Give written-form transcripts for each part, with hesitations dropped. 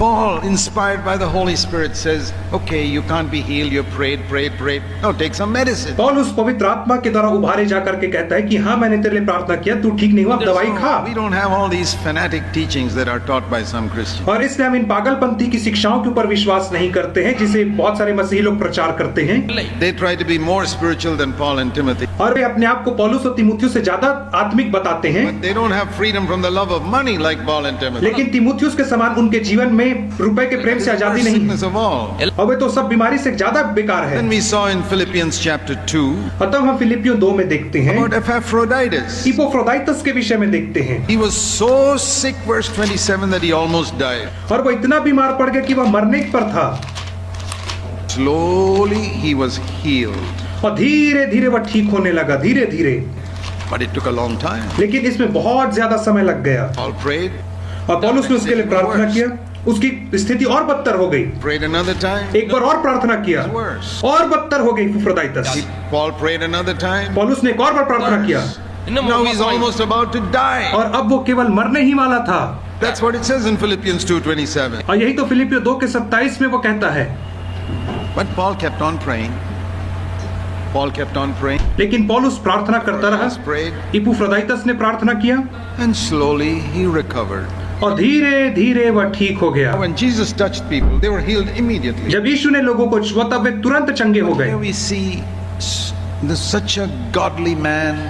Paul, inspired by the Holy Spirit, says, okay, you can't be healed, you prayed. No, take some medicine. Paul उस पवित्र आत्मा के द्वारा उभारे जाकर के कहता है कि हाँ, मैंने तेरे लिए प्रार्थना किया, तू ठीक नहीं हुआ, अब दवाई खा। We don't have all these fanatic teachings that are taught by some Christians. और इसलिए हम इन पागलपंथी की शिक्षाओं के ऊपर विश्वास नहीं करते हैं जिसे बहुत सारे मसीही लोग प्रचार करते हैं। They try to be more spiritual than Paul and Timothy. और वे अपने आप को पौलुस और तीमुथियुस से ज्यादा आत्मिक बताते हैं। But they don't have freedom from the love of money like Paul and Timothy. लेकिन तीमुथियुस के समान उनके जीवन में रुपए के प्रेम से आजादी नहीं Sickness of all. और वे तो सब बीमारी से ज्यादा बेकार है। Then we saw in Philippians chapter 2 और तब हम फिलिपियों 2 में देखते हैं about Epaphroditus. इपोफ्रोदाइटस के विषय में देखते हैं। He was so sick, verse 27, that he almost died. और वो इतना बीमार पड़ गया कि वह मरने पर था। Slowly he was healed. और धीरे धीरे वह ठीक होने लगा, धीरे धीरे। But it took a long time. लेकिन इसमें बहुत ज्यादा समय लग गया। Paul prayed. और पौलुस ने उसके लिए प्रार्थना किया, उसकी स्थिति और बदतर हो गई। Prayed another time. एक बार और प्रार्थना किया, और बदतर हो गई इपोफ्रोदाइटस। Paul prayed another time. पौलुस ने एक और बार प्रार्थना किया। Now he's almost about to die. और अब वो केवल मरने ही वाला था। That's what it says in Philippians 2:27. और यही तो फिलिपियों 2 के 27 में वो कहता है। But Paul kept on praying. Paul kept on praying. लेकिन पौलुस प्रार्थना करता रहा। Prayed. इपोफ्रोदाइटस ने प्रार्थना किया। And slowly he recovered. और धीरे धीरे वह ठीक हो गया। When Jesus touched people, they were healed immediately. जब यीशु ने लोगों को छुआ तब वे तुरंत चंगे हो गए। Here we see such a godly man,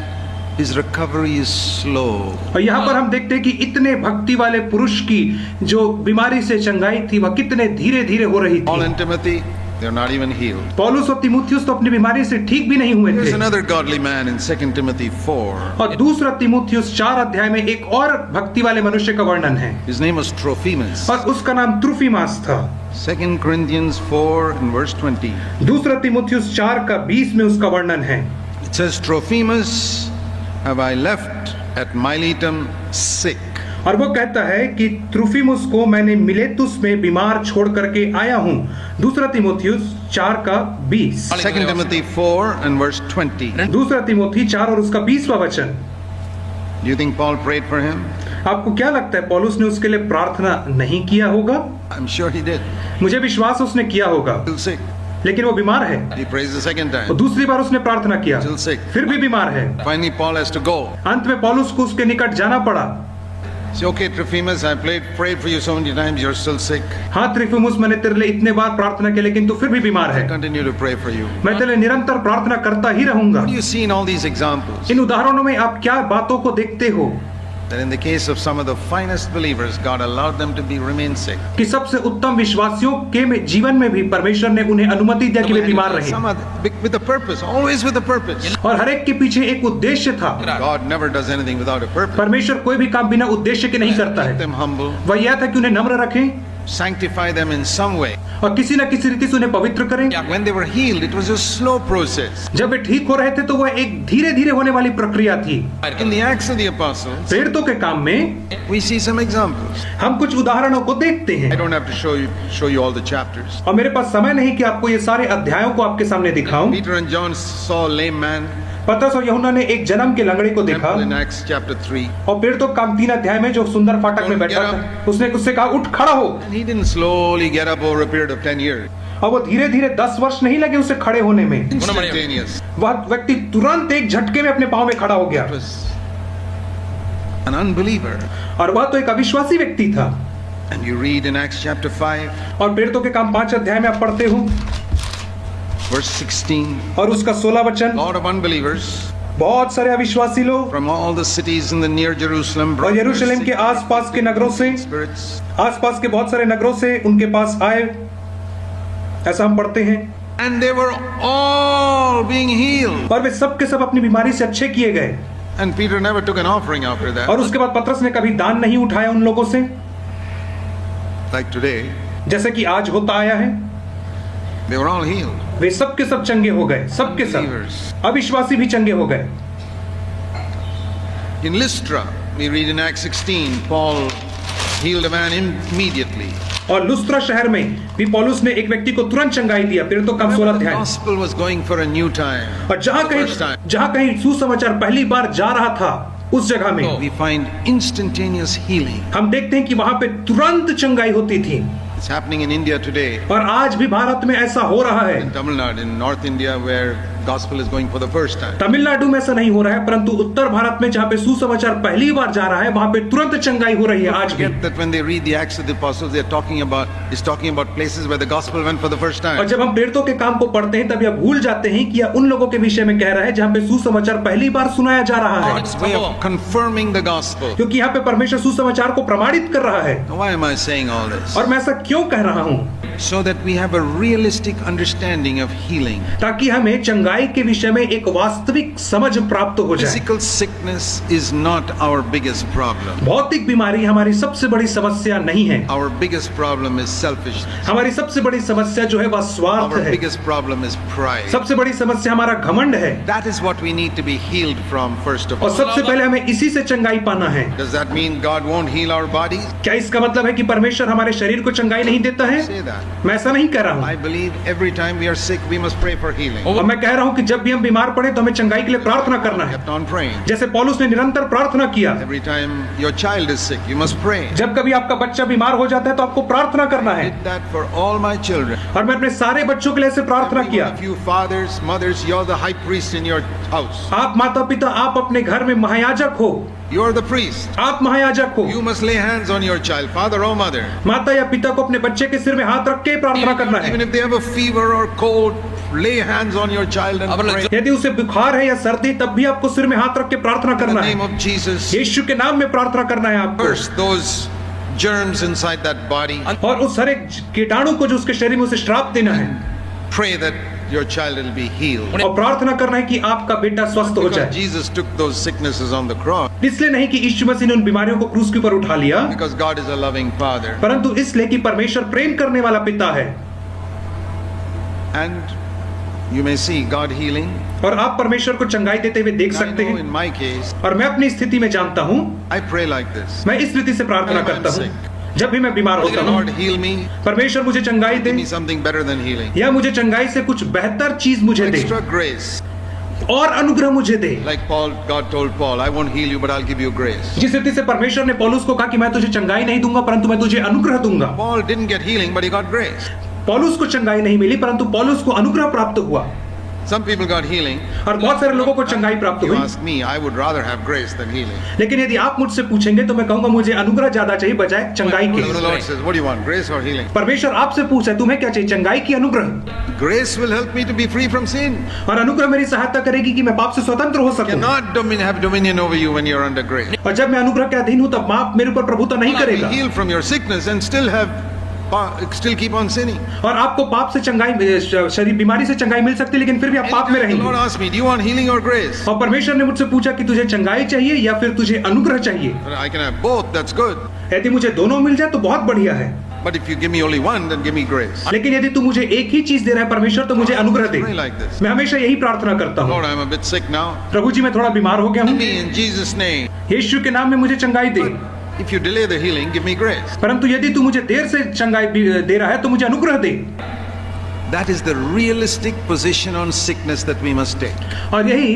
his recovery is slow. और यहाँ पर हम देखते हैं कि इतने भक्ति वाले पुरुष की जो बीमारी से चंगाई थी वह कितने धीरे धीरे हो रही Paul थी। and Timothy, they're not even healed. पौलुस और तीमुथियुस तो अपनी बीमारी से ठीक भी नहीं हुए There's थे। another godly man in 2 Timothy 4. और दूसरा तीमुथियुस 4 अध्याय में एक और भक्ति वाले मनुष्य का वर्णन है। His name was Trophimus. और उसका नाम त्रुफिमास था। 2 Corinthians 4 and verse 20. दूसरा तीमुथियुस 4 का 20 में उसका वर्णन है। It says, Trophimus have I left at Miletum sick. और वो कहता है कि त्रुफिमुस को मैंने मिलेतुस में बीमार छोड़ करके आया हूँ। दूसरा तीमुथियुस 4 का 20। 2 Timothy 4 and verse 20. दूसरा तीमुथी 4 और उसका 20वां वचन। Do you think Paul prayed for him? आपको क्या लगता है पौलुस ने उसके लिए प्रार्थना नहीं किया होगा? I'm sure he did. मुझे विश्वास उसने किया होगा। Still sick. लेकिन वो बीमार है। He prays the second और time. दूसरी बार उसने प्रार्थना किया, Still sick. फिर भी बीमार है। Finally, Paul has to go. अंत में पौलुस को उसके निकट जाना पड़ा। Say, okay, Trophimus, I prayed for you so many times. You're still sick. हाँ त्रुफिमुस, मैंने तेरे लिए इतने बार प्रार्थना की लेकिन तू फिर भी बीमार है। Continue to pray for you. मैं तेरे लिए निरंतर प्रार्थना करता ही रहूंगा। What do you see in all these examples? इन उदाहरणों में आप क्या बातों को देखते हो? That in the case of some of the finest believers, God allowed them to remain sick. कि सबसे उत्तम विश्वासियों के जीवन में भी परमेश्वर ने उन्हें अनुमति दिया कि वे बीमार रहे। Some with a purpose, always with a purpose. और हर एक के पीछे एक उद्देश्य था। God never does anything without a purpose. परमेश्वर कोई भी काम बिना उद्देश्य के नहीं करता Keep है। them humble, वह यह था कि उन्हें नम्र रखें sanctify them in some way. और किसी न किसी रीति से उन्हें पवित्र करें। When they were healed, it was a slow process. जब वे ठीक हो रहे थे तो वह एक धीरे धीरे होने वाली प्रक्रिया थी। In the Acts of the Apostles, प्रेरितों के काम में we see some examples. हम कुछ उदाहरणों को देखते I हैं don't have to show you all the chapters. और मेरे पास समय नहीं कि आपको ये सारे अध्यायों को आपके सामने दिखाऊं। Peter and John saw a lame man. पतरस और यूहन्ना ने एक जन्म के लंगड़े को देखा Temple in Acts chapter 3. और प्रेरितों के काम 3 अध्याय में जो सुंदर फाटक में बैठा था उसने उससे कहा उठ खड़ा हो। And he didn't slowly get up over a period of 10 years. और वो धीरे धीरे 10 वर्ष नहीं लगे उसे खड़े होने में। Instantaneous. वह व्यक्ति तुरंत एक झटके में अपने पांव में खड़ा हो गया। It was an unbeliever. और वह तो एक अविश्वासी व्यक्ति था। And you read in Acts chapter 5, और प्रेरितों के काम 5 अध्याय में आप पढ़ते हो verse 16. और उसका 16 वचन। A lot of unbelievers बहुत सारे अविश्वासी लोग from all the cities in the near Jerusalem और brought their यरूशलेम के आसपास के नगरों से spirits. आसपास के बहुत सारे नगरों से उनके पास आए, ऐसा हम पढ़ते हैं। And they were all being healed. और वे सब के सब अपनी बीमारी से अच्छे किए गए। And Peter never took an offering after that. और उसके बाद पतरस ने कभी दान नहीं उठाया उन लोगों से, Like today, जैसे कि आज होता आया है। they were all healed. वे सब के सब चंगे हो गए, सब के सब अविश्वासी भी चंगे हो गए। In Lystra, we read in Acts 16, Paul healed a man immediately. और लुस्त्रा शहर में भी पौलुस ने एक व्यक्ति को तुरंत चंगाई दिया। प्रेरितों का 16 The अध्याय। gospel was going for a new time. और जहां The first time. कहीं सुसमाचार पहली बार जा रहा था उस जगह में we find instantaneous healing. हम देखते हैं कि वहां पे तुरंत चंगाई होती थी। It's happening in India today, और आज भी भारत में ऐसा हो रहा है। in Tamil Nadu, in North India, where gospel is going for the first time. Tamil Nadu में ऐसा नहीं हो रहा है, परंतु उत्तर भारत में जहाँ पे सुसमाचार पहली बार जा रहा है वहां पे तुरंत चंगाई हो रही है आज भी। Forget that when they read the Acts of the Apostles, they're talking about places where the gospel went for the first और time. जब हम प्रेरितों के काम को पढ़ते हैं तब यह भूल जाते हैं कि यह उन लोगों के विषय में कह रहा है जहाँ पे सुसमाचार पहली बार सुनाया जा रहा है, God's way of confirming the gospel. क्योंकि यहाँ पे परमेश्वर सुसमाचार को प्रमाणित कर रहा है। Now, why am I saying all this? और मैं ऐसा क्यों कह रहा हूँ? So that we have a realistic understanding of healing. ताकि हमें चंगाई के विषय में एक वास्तविक समझ प्राप्त हो जाए। Physical sickness is not our biggest problem. भौतिक बीमारी हमारी सबसे बड़ी समस्या नहीं है। Our biggest problem is selfishness. हमारी सबसे बड़ी समस्या जो है वह स्वार्थ Our है। biggest problem is pride. सबसे बड़ी समस्या हमारा घमंड है। That is what we need to be healed from first of और all. सबसे पहले हमें इसी से चंगाई पाना है। Does that mean God won't heal our bodies? क्या इसका मतलब है कि परमेश्वर हमारे शरीर को चंगाई नहीं देता है? Say that. मैं ऐसा नहीं कह रहा हूँ। I believe every time we are sick, we must pray for healing. और मैं कह रहा हूँ कि जब भी हम बीमार पड़े तो हमें चंगाई के लिए प्रार्थना करना है। Kept on praying. जैसे पौलुस ने निरंतर प्रार्थना किया। Every time your child is sick, you must pray. जब कभी आपका बच्चा बीमार हो जाता है तो आपको प्रार्थना करना है। Did that for all my children. और मैं अपने सारे बच्चों के लिए ऐसे प्रार्थना Every किया। one of you fathers, mothers, you're the high priest in your house. आप माता पिता, आप अपने घर में महायाजक हो। You're the priest. आप महायाजक हो। You must lay hands on your child, father or mother. माता या पिता को अपने बच्चे के सिर में हाथ रख के प्रार्थना करना है। Even if they have a fever or cold, lay hands on your child and pray. यदि उसे बुखार है या सर्दी तब भी आपको सिर में हाथ रख के प्रार्थना In the करना name है। of Jesus, यीशु के नाम में प्रार्थना करना है आपको। curse those germs inside that body. और उस हर एक कीटाणु को जो उसके शरीर में उसे श्राप देना है। Pray that your child will be healed. और प्रार्थना करना है कि आपका बेटा स्वस्थ हो Because जाए। Jesus took those sicknesses on the cross. इसलिए नहीं कि यीशु मसीह ने उन बीमारियों को क्रूस के ऊपर उठा लिया, Because God is a loving Father. परंतु इसलिए कि परमेश्वर प्रेम करने वाला पिता है। And you may see God healing. और आप परमेश्वर को चंगाई देते हुए देख I सकते know हैं। in my case, और मैं अपनी स्थिति में जानता हूँ, I pray like this. मैं इस रीति से प्रार्थना Whenever I'm करता हूँ। जब भी मैं बीमार होता Lord, हूँ, heal me. परमेश्वर मुझे चंगाई दे Give me something better than healing. या मुझे चंगाई से कुछ बेहतर चीज मुझे दे Extra grace. और अनुग्रह मुझे दे। Like God told Paul, I won't heal you, but I'll give you grace. जिस रीति से परमेश्वर ने पौलुस को कहा कि मैं तुझे चंगाई नहीं दूंगा परंतु मैं तुझे अनुग्रह दूंगा। Paul didn't get healing, but he got grace. पौलुस को चंगाई नहीं मिली परंतु पौलुस को अनुग्रह प्राप्त हुआ। Some people got healing. और बहुत सारे लोगों को चंगाई प्राप्त You हुई। ask me, I would rather have grace than healing. लेकिन यदि आप मुझसे पूछेंगे तो मैं कहूंगा मुझे अनुग्रह ज्यादा चाहिए बजाय चंगाई So the के। Lord says, what do you want, grace or healing? परमेश्वर आपसे पूछा तुम्हें क्या चाहिए, चंगाई की अनुग्रह? Grace will help me to be free from sin. और अनुग्रह मेरी सहायता करेगी कि मैं पाप से स्वतंत्र हो सकूं। Cannot have dominion over you when you're under grace. और जब मैं अनुग्रह के अधीन हूं तब पाप मेरे ऊपर प्रभुता नहीं Be करेगा। healed from your sickness and still keep on sinning. और आपको पाप से चंगाई, शरीर बीमारी से चंगाई मिल सकती है लेकिन फिर भी आप पाप में The Lord रहेंगे। asked me, do you want healing or grace? और परमेश्वर ने मुझसे पूछा कि तुझे चंगाई चाहिए या फिर तुझे अनुग्रह चाहिए। I can have both, that's good. यदि मुझे दोनों मिल जाए तो बहुत बढ़िया है, But if you give me only one, then give me grace. लेकिन यदि तू मुझे एक ही चीज दे रहा है परमेश्वर तो मुझे अनुग्रह दे। Pray like this. मैं हमेशा यही प्रार्थना करता Lord, हूँ, I'm a bit sick now. प्रभु जी मैं थोड़ा बीमार हो गया हूँ, Me in Jesus' name. यीशु के नाम में मुझे चंगाई दे। If you delay the healing, give me grace. परंतु यदि तू मुझे देर से चंगाई दे रहा है तो मुझे अनुग्रह दे। That is the realistic position on sickness that we must take. और यही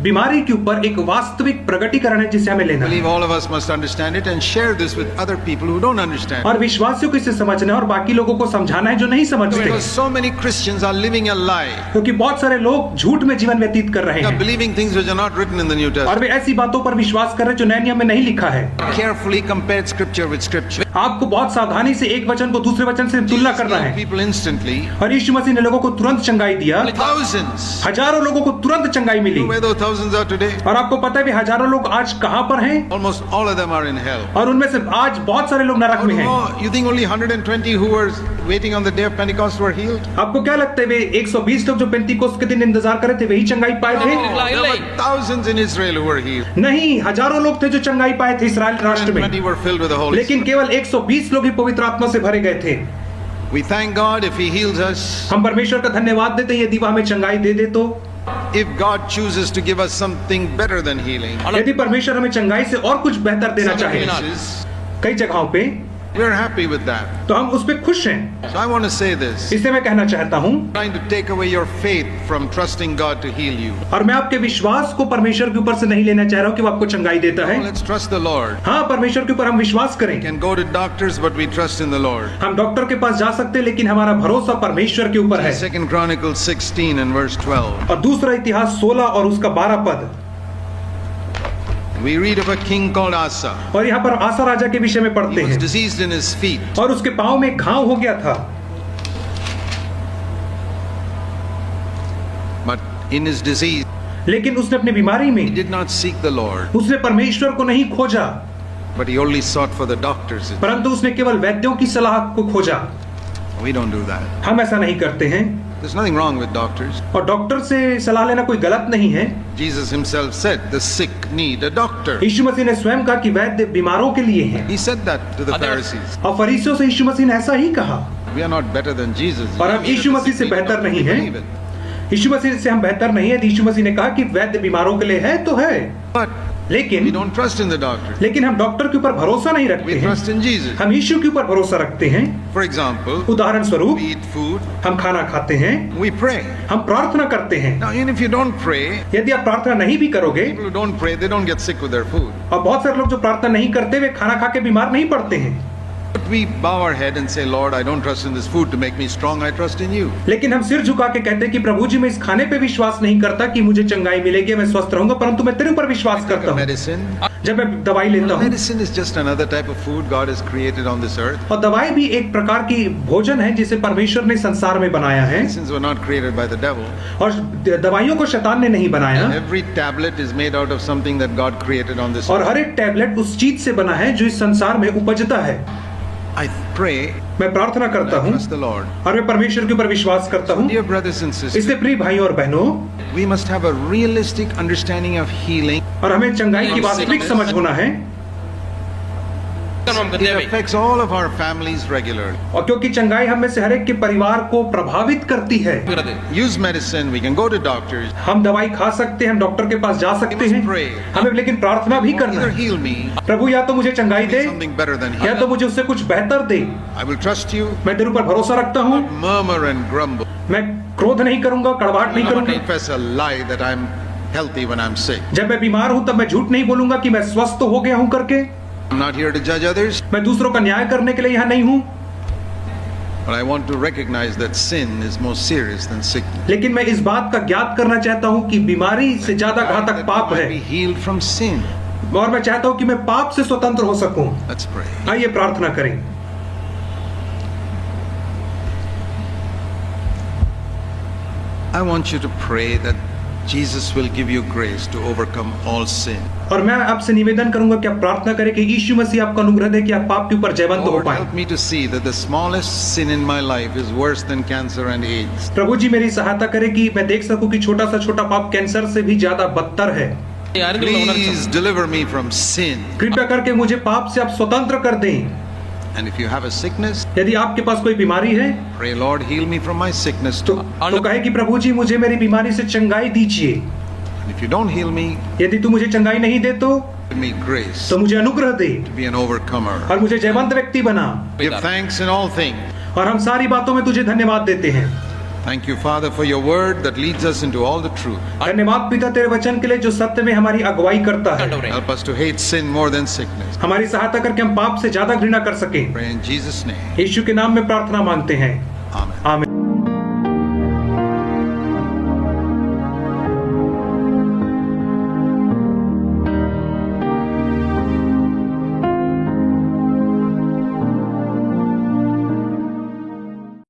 बीमारी के ऊपर एक वास्तविक प्रगटीकरण है जिसे हमें I लेना है। believe all of us must understand it and share this with other people who don't understand. और विश्वासियों को इसे समझना है और बाकी लोगों को समझाना है जो नहीं समझते, Because so many Christians are living a lie. क्योंकि बहुत सारे लोग झूठ में जीवन व्यतीत कर रहे They are हैं believing things which are not written in the New और Testament. वे ऐसी बातों पर विश्वास कर रहे हैं जो नए नियम में नहीं लिखा है। Carefully compared scripture with scripture. आपको बहुत सावधानी से एक वचन को दूसरे वचन से तुलना करना Heal है। people instantly. और यीशु मसीह ने लोगों को तुरंत चंगाई दिया, Thousands. हजारों लोगों को तुरंत चंगाई मिली। You know where those thousands are today? और आपको पता है भी हजारों लोग आज कहां पर हैं? Almost all of them are in hell. और उनमें से आज बहुत सारे लोग नरक में हैं। Oh, you think only 120 who were waiting on the day of Pentecost were healed? आपको क्या लगता है वे 120 लोग जो पेंतीकोस्त के दिन इंतजार कर रहे थे वही चंगाई पाए थे? There were thousands in Israel who were healed. नहीं, हजारों लोग थे जो चंगाई पाए थे इस्राएल राष्ट्र में, 120 were filled with the Holy लेकिन Spirit. केवल 120 लोग ही पवित्र आत्मा से भरे गए थे। We thank God if He heals us. हम परमेश्वर का धन्यवाद देते हैं यदि वह हमें चंगाई दे दे तो। If God chooses to give us something better than healing. यदि परमेश्वर हमें चंगाई से और कुछ बेहतर देना Some चाहे, cases, कई जगहों पे We're happy with that. तो हम उस पर खुश हैं। So I want to say this. इसलिए मैं कहना चाहता हूँ, Trying to take away your faith from trusting God to heal you. और मैं आपके विश्वास को परमेश्वर के ऊपर से नहीं लेना चाह रहा हूँ कि वो आपको चंगाई देता है। Oh, let's trust the Lord. हाँ, परमेश्वर के ऊपर हम विश्वास करें। We can go to doctors, but we trust in the Lord. हम डॉक्टर के पास जा सकते हैं, लेकिन हमारा भरोसा परमेश्वर के ऊपर है। 2 Chronicles 16 and verse 12. और दूसरा इतिहास 16 और उसका 12 पद। We read of a king called Asa. और यहाँ पर आसा राजा के विषय में He पढ़ते was हैं, diseased in his feet. और उसके पांव में घाव हो गया था। But in his disease, लेकिन उसने अपनी बीमारी he में did not seek the Lord, उसने परमेश्वर को नहीं खोजा, but he only sought for the doctors. परंतु उसने केवल वैद्यों की सलाह को खोजा। We don't do that. हम ऐसा नहीं करते हैं, There's nothing wrong with doctors. और डॉक्टर से सलाह लेना कोई गलत नहीं है। Jesus himself said the sick need a doctor. यीशु मसीह ने स्वयं कहा कि वैद्य बीमारों के लिए हैं, He said that to the Pharisees. और फरीसियों से यीशु मसीह ने ऐसा ही कहा। We are not better than Jesus. और हम He said Yeshu the Masih sick से need a बेहतर doctor. नहीं We हैं। believe it. यीशु मसीह से हम बेहतर नहीं है। यीशु मसीह ने कहा कि वैद्य बीमारों के लिए है तो है, But we लेकिन don't trust in the doctor. लेकिन हम डॉक्टर के ऊपर भरोसा नहीं रखते We हैं, trust in Jesus. हम यीशु के ऊपर भरोसा रखते हैं। For example, उदाहरण स्वरूप, we eat food, हम खाना खाते हैं, we pray. हम प्रार्थना करते हैं। Now, even if you don't pray, यदि आप प्रार्थना नहीं भी करोगे, people who don't pray, they don't get sick with their food. और बहुत सारे लोग जो प्रार्थना नहीं करते वे खाना खा के बीमार नहीं पड़ते हैं, But we bow our head and say, Lord, I don't trust in this food to make me strong. I trust in you. लेकिन हम सिर झुका के कहते हैं कि प्रभु जी मैं इस खाने पे विश्वास नहीं करता कि मुझे चंगाई मिलेगी, मैं स्वस्थ रहूंगा, परंतु मैं तेरे ऊपर विश्वास Take करता a हूँ। medicine. जब मैं दवाई लेता हूँ, Medicine is just another type of food God has created on this earth. और दवाई भी एक प्रकार की भोजन है जिसे परमेश्वर ने संसार में बनाया है, Medicines were not created by the devil. और दवाइयों को शैतान ने नहीं बनाया। Every tablet is made out of something that God created on this और earth. हर एक टैबलेट उस चीज से बना है जो इस संसार में उपजता है। I pray मैं प्रार्थना and करता I हूँ trust the Lord. और मैं परमेश्वर के ऊपर विश्वास करता हूँ। Dear brothers and sisters, इसलिए प्रिय भाइयों और बहनों, we must have a realistic understanding of healing. और हमें चंगाई की वास्तविक समझ होना है, It affects all of our families regularly. और क्योंकि चंगाई हम में से हर एक के परिवार को प्रभावित करती है। Use medicine, we can go to doctors. हम दवाई खा सकते हैं, हम डॉक्टर के पास जा सकते हैं, हमें लेकिन प्रार्थना भी करना Either है। heal me, प्रभु या तो मुझे चंगाई दे, something better than या heal. तो मुझे उससे कुछ बेहतर दे। I will trust you, मैं तेरे ऊपर भरोसा रखता हूँ, murmur and grumble. मैं क्रोध नहीं करूंगा, कड़वाहट नहीं करूंगा। Confess a lie that I'm healthy when I'm sick. जब मैं बीमार हूँ तब मैं झूठ नहीं बोलूंगा कि मैं स्वस्थ हो गया हूँ करके। I'm not here to judge others, मैं दूसरों का न्याय करने के लिए यहाँ नहीं हूँ, but I want to recognize that sin is more serious than sickness. लेकिन मैं इस बात का ज्ञात करना चाहता हूँ कि बीमारी से ज्यादा घातक That पाप we है, might be healed from sin. और मैं चाहता हूँ कि मैं पाप से स्वतंत्र हो सकूं। Let's pray. आइए प्रार्थना करें। I want you to pray that Jesus will give you grace to overcome all sin. और मैं आपसे निवेदन करूंगा कि आप प्रार्थना करें कि यीशु मसीह आपको अनुग्रह दे कि आप पाप के ऊपर जयवंत हो Lord, पाए। help me to see that the smallest sin in my life is worse than cancer and AIDS. प्रभु जी मेरी सहायता करें कि मैं देख सकूं कि छोटा सा छोटा पाप कैंसर से भी ज्यादा बदतर है। Please deliver me from sin. कृपया करके मुझे पाप से आप स्वतंत्र कर दें। And if you have a sickness, यदि आपके पास कोई बीमारी है pray, Lord, heal me from my sickness तो too. कहे कि प्रभु जी मुझे मेरी बीमारी से चंगाई दीजिए। And if you don't heal me, यदि तू मुझे चंगाई नहीं दे तो give me grace तो मुझे अनुग्रह दे to be an overcomer. और मुझे जयवंत व्यक्ति बना। Give thanks in all things. और हम सारी बातों में तुझे धन्यवाद देते हैं। Thank you, Father, for your word that leads us into all the truth. धन्यवाद पिता तेरे वचन के लिए जो सत्य में हमारी अगुवाई करता है। Help us to hate sin more than sickness. हमारी सहायता करके हम पाप से ज्यादा घृणा कर सकें। Pray in Jesus' name. यीशु के नाम में प्रार्थना मांगते हैं, Amen. आमीन।